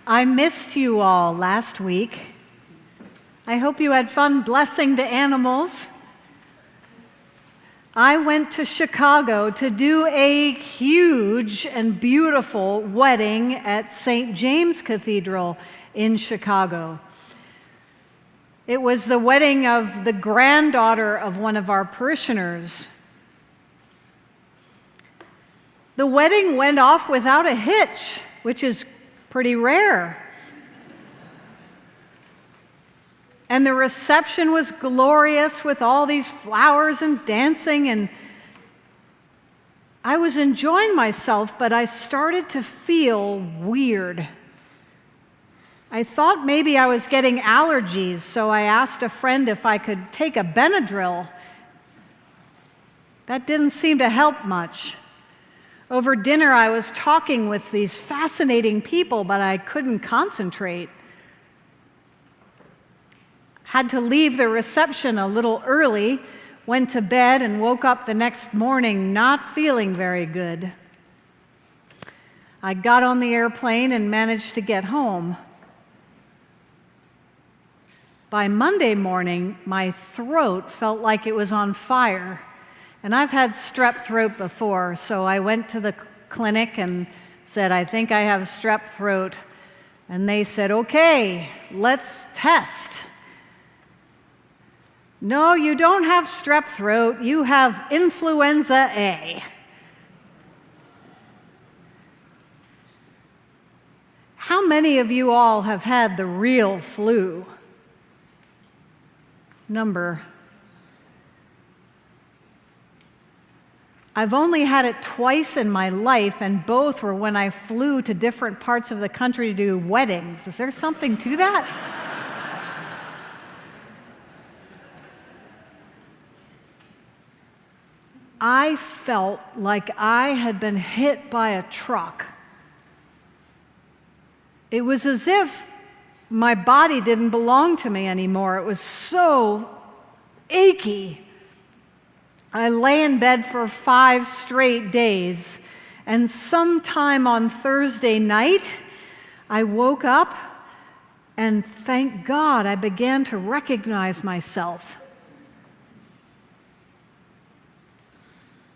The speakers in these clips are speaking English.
I missed you all last week. I hope you had fun blessing the animals. I went to Chicago to do a huge and beautiful wedding at St. James Cathedral in Chicago. It was the wedding of the granddaughter of one of our parishioners. The wedding went off without a hitch, which is pretty rare. And the reception was glorious with all these flowers and dancing, and I was enjoying myself, but I started to feel weird. I thought maybe I was getting allergies, so I asked a friend if I could take a Benadryl. That didn't seem to help much. Over dinner, I was talking with these fascinating people, but I couldn't concentrate. Had to leave the reception a little early, went to bed, and woke up the next morning not feeling very good. I got on the airplane and managed to get home. By Monday morning, my throat felt like it was on fire. And I've had strep throat before, so I went to the clinic and said, I think I have strep throat. And they said, okay, let's test. No, you don't have strep throat, you have influenza A. How many of you all have had the real flu? I've only had it twice in my life, and both were when I flew to different parts of the country to do weddings. Is there something to that? I felt like I had been hit by a truck. It was as if my body didn't belong to me anymore. It was so achy. I lay in bed for 5 straight days, and sometime on Thursday night, I woke up, and thank God I began to recognize myself.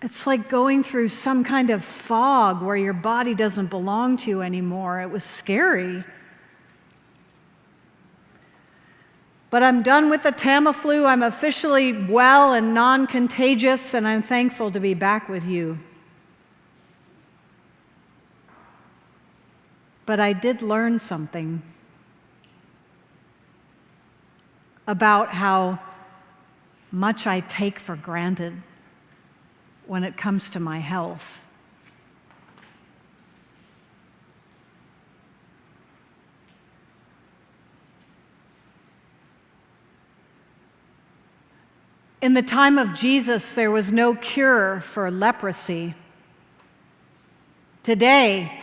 It's like going through some kind of fog where your body doesn't belong to you anymore. It was scary. But I'm done with the Tamiflu. I'm officially well and non-contagious, and I'm thankful to be back with you. But I did learn something about how much I take for granted when it comes to my health. In the time of Jesus, there was no cure for leprosy. Today,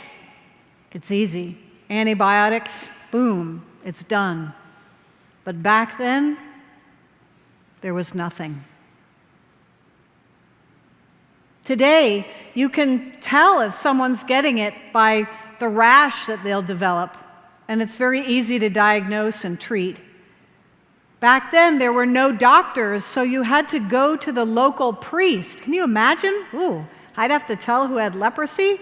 it's easy. Antibiotics, boom, it's done. But back then, there was nothing. Today, you can tell if someone's getting it by the rash that they'll develop, and it's very easy to diagnose and treat. Back then, there were no doctors, so you had to go to the local priest. Can you imagine? Ooh, I'd have to tell who had leprosy?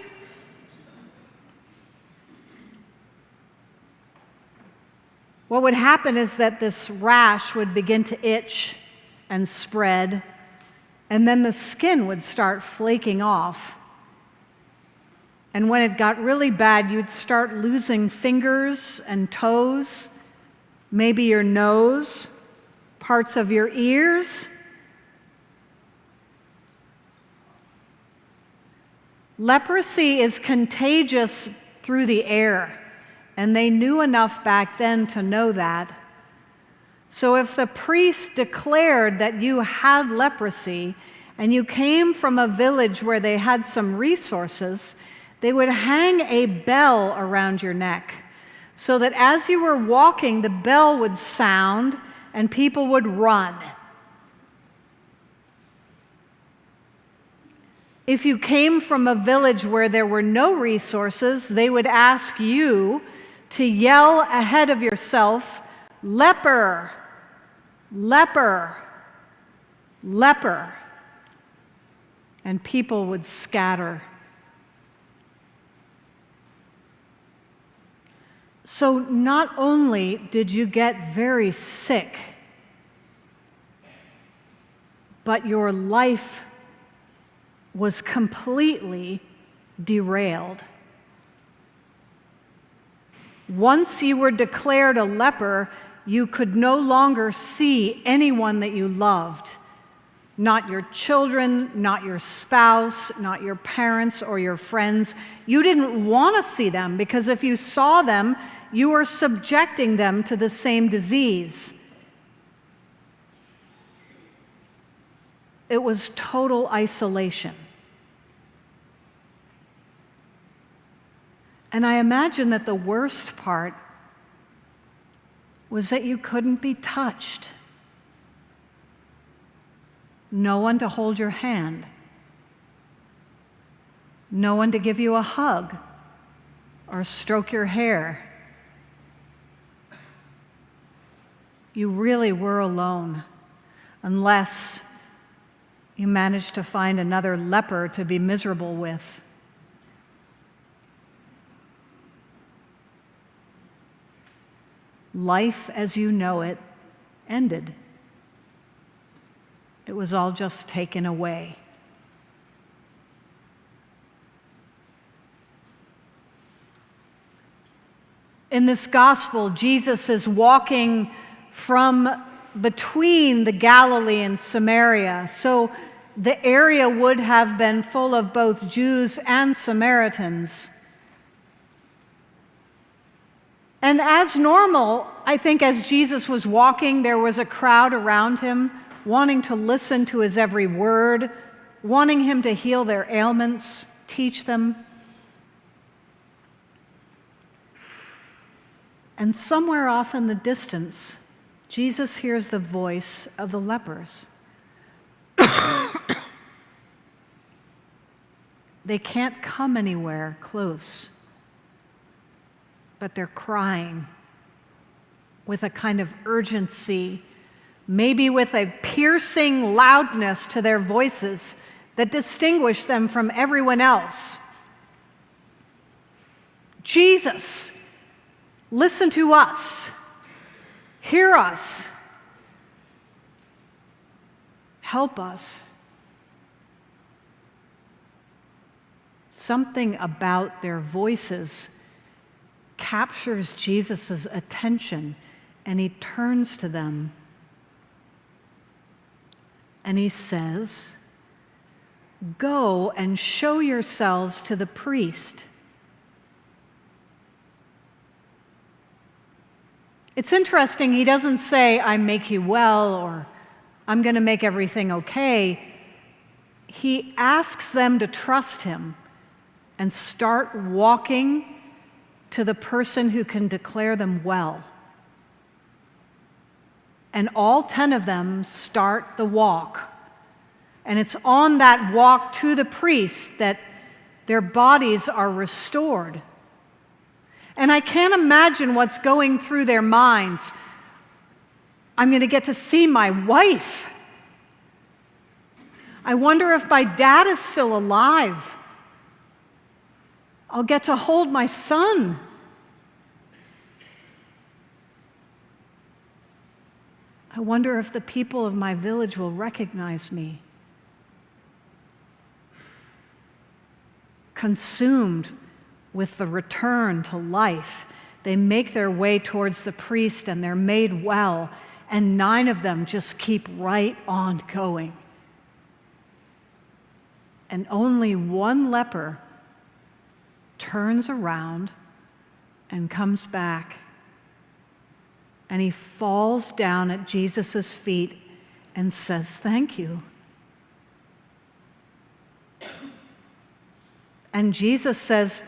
What would happen is that this rash would begin to itch and spread, and then the skin would start flaking off. And when it got really bad, you'd start losing fingers and toes, maybe your nose, parts of your ears. Leprosy is contagious through the air, and they knew enough back then to know that. So if the priest declared that you had leprosy and you came from a village where they had some resources, they would hang a bell around your neck so that as you were walking, the bell would sound and people would run. If you came from a village where there were no resources, they would ask you to yell ahead of yourself, "Leper, leper, leper," and people would scatter. So not only did you get very sick, but your life was completely derailed. Once you were declared a leper, you could no longer see anyone that you loved. Not your children, not your spouse, not your parents or your friends. You didn't want to see them because if you saw them, you were subjecting them to the same disease. It was total isolation. And I imagine that the worst part was that you couldn't be touched. No one to hold your hand. No one to give you a hug or stroke your hair. You really were alone, unless you managed to find another leper to be miserable with. Life as you know it ended. It was all just taken away. In this gospel, Jesus is walking from between the Galilee and Samaria. So the area would have been full of both Jews and Samaritans. And as normal, I think as Jesus was walking, there was a crowd around him wanting to listen to his every word, wanting him to heal their ailments, teach them. And somewhere off in the distance, Jesus hears the voice of the lepers. They can't come anywhere close, but they're crying with a kind of urgency, maybe with a piercing loudness to their voices that distinguish them from everyone else. Jesus, listen to us. Hear us. Help us. Something about their voices captures Jesus' attention, and he turns to them and he says, "Go and show yourselves to the priest." It's interesting, he doesn't say, "I make you well," or "I'm going to make everything okay." He asks them to trust him and start walking to the person who can declare them well. And all 10 of them start the walk. And it's on that walk to the priest that their bodies are restored. And I can't imagine what's going through their minds. I'm going to get to see my wife. I wonder if my dad is still alive. I'll get to hold my son. I wonder if the people of my village will recognize me. Consumed with the return to life, they make their way towards the priest and they're made well, and 9 of them just keep right on going. And only one leper turns around and comes back, and he falls down at Jesus' feet and says, "Thank you." And Jesus says,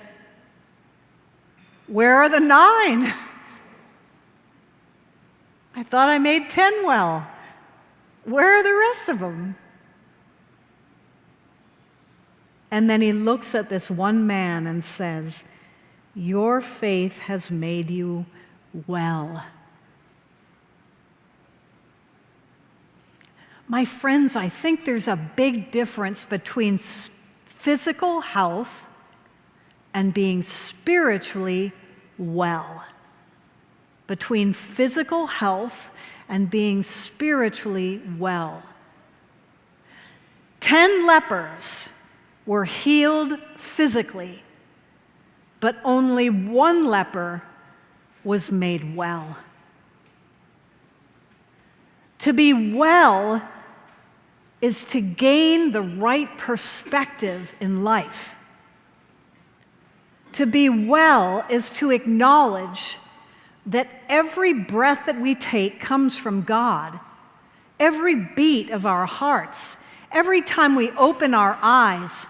"Where are the 9? I thought I made 10 well. Where are the rest of them?" And then he looks at this one man and says, Your faith has made you well. My friends, I think there's a big difference between physical health and being spiritually well. Between physical health and being spiritually well. 10 lepers were healed physically, but only 1 leper was made well. To be well is to gain the right perspective in life. To be well is to acknowledge that every breath that we take comes from God. Every beat of our hearts, every time we open our eyes,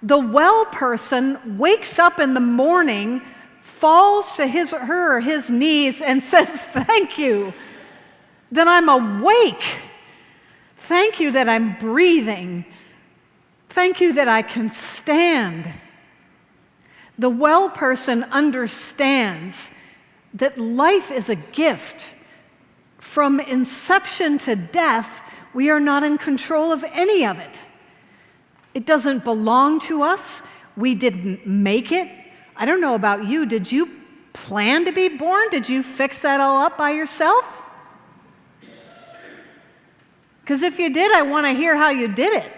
the well person wakes up in the morning, falls to his or his knees and says, "Thank you that I'm awake. Thank you that I'm breathing. Thank you that I can stand." The well person understands that life is a gift. From inception to death, we are not in control of any of it. It doesn't belong to us. We didn't make it. I don't know about you. Did you plan to be born? Did you fix that all up by yourself? Because if you did, I want to hear how you did it.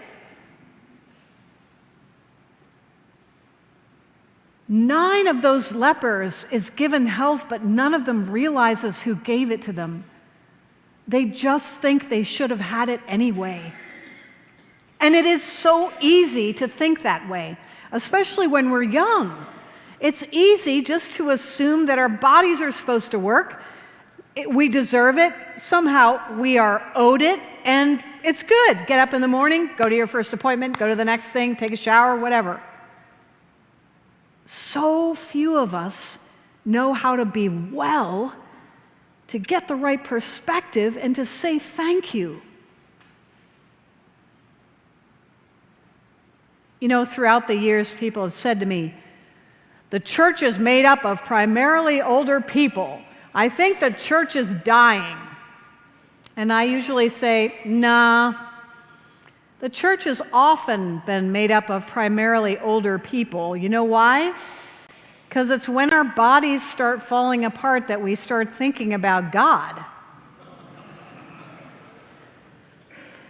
9 of those lepers is given health, but none of them realizes who gave it to them. They just think they should have had it anyway. And it is so easy to think that way, especially when we're young. It's easy just to assume that our bodies are supposed to work. We deserve it. Somehow we are owed it, and it's good. Get up in the morning, go to your first appointment, go to the next thing, take a shower, whatever. So few of us know how to be well, to get the right perspective, and to say thank you. You know, throughout the years, people have said to me, the church is made up of primarily older people. I think the church is dying. And I usually say, nah. The church has often been made up of primarily older people. You know why? Because it's when our bodies start falling apart that we start thinking about God.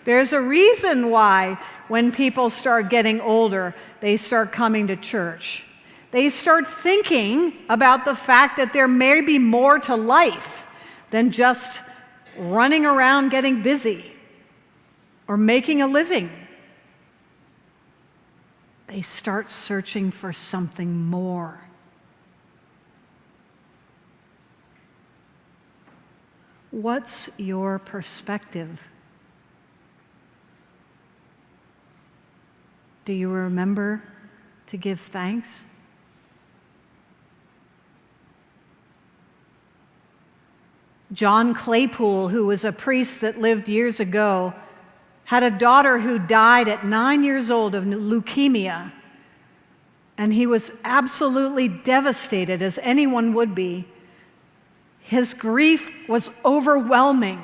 There's a reason why when people start getting older, they start coming to church. They start thinking about the fact that there may be more to life than just running around getting busy or making a living. They start searching for something more. What's your perspective? Do you remember to give thanks? John Claypool, who was a priest that lived years ago, had a daughter who died at 9 years old of leukemia. And he was absolutely devastated, as anyone would be. His grief was overwhelming.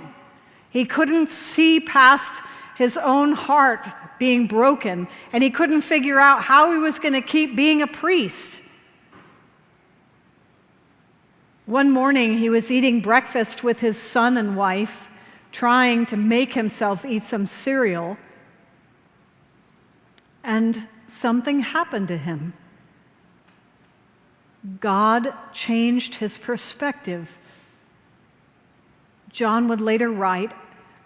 He couldn't see past his own heart being broken, and he couldn't figure out how he was going to keep being a priest. One morning, he was eating breakfast with his son and wife, trying to make himself eat some cereal, and something happened to him. God changed his perspective. John would later write,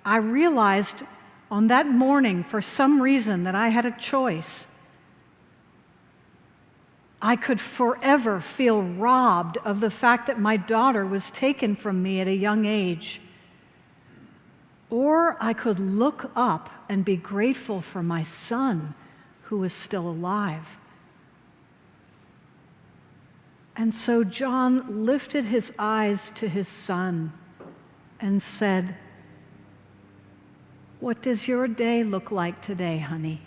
"I realized on that morning, for some reason, that I had a choice. I could forever feel robbed of the fact that my daughter was taken from me at a young age. Or I could look up and be grateful for my son who is still alive." And so John lifted his eyes to his son and said, "What does your day look like today, honey?"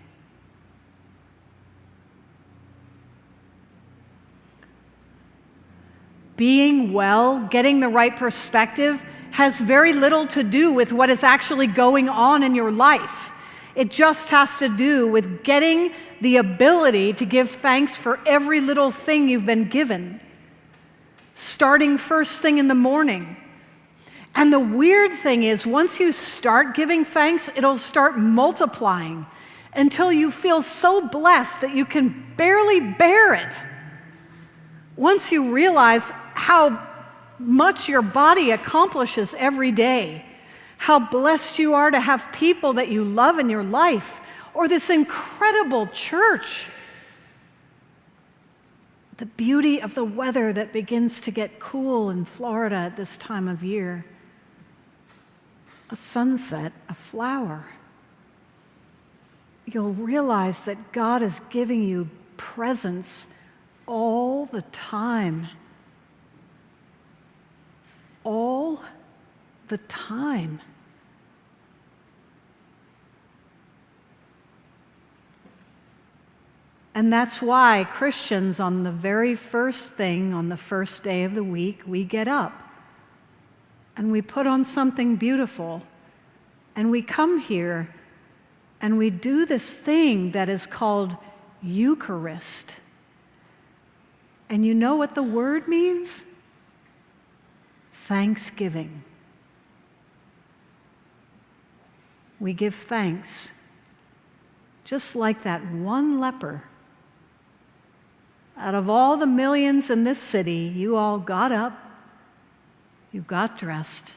being well, getting the right perspective, has very little to do with what is actually going on in your life. It just has to do with getting the ability to give thanks for every little thing you've been given, starting first thing in the morning. And the weird thing is, once you start giving thanks, it'll start multiplying until you feel so blessed that you can barely bear it. Once you realize how much your body accomplishes every day, how blessed you are to have people that you love in your life, or this incredible church. The beauty of the weather that begins to get cool in Florida at this time of year. A sunset, a flower. You'll realize that God is giving you presence all the time. All the time. And that's why Christians, on the very first thing, on the first day of the week, we get up and we put on something beautiful and we come here and we do this thing that is called Eucharist. And you know what the word means? Thanksgiving. We give thanks, just like that one leper. Out of all the millions in this city, you all got up, you got dressed,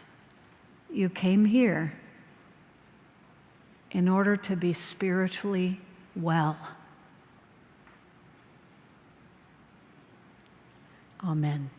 you came here in order to be spiritually well. Amen.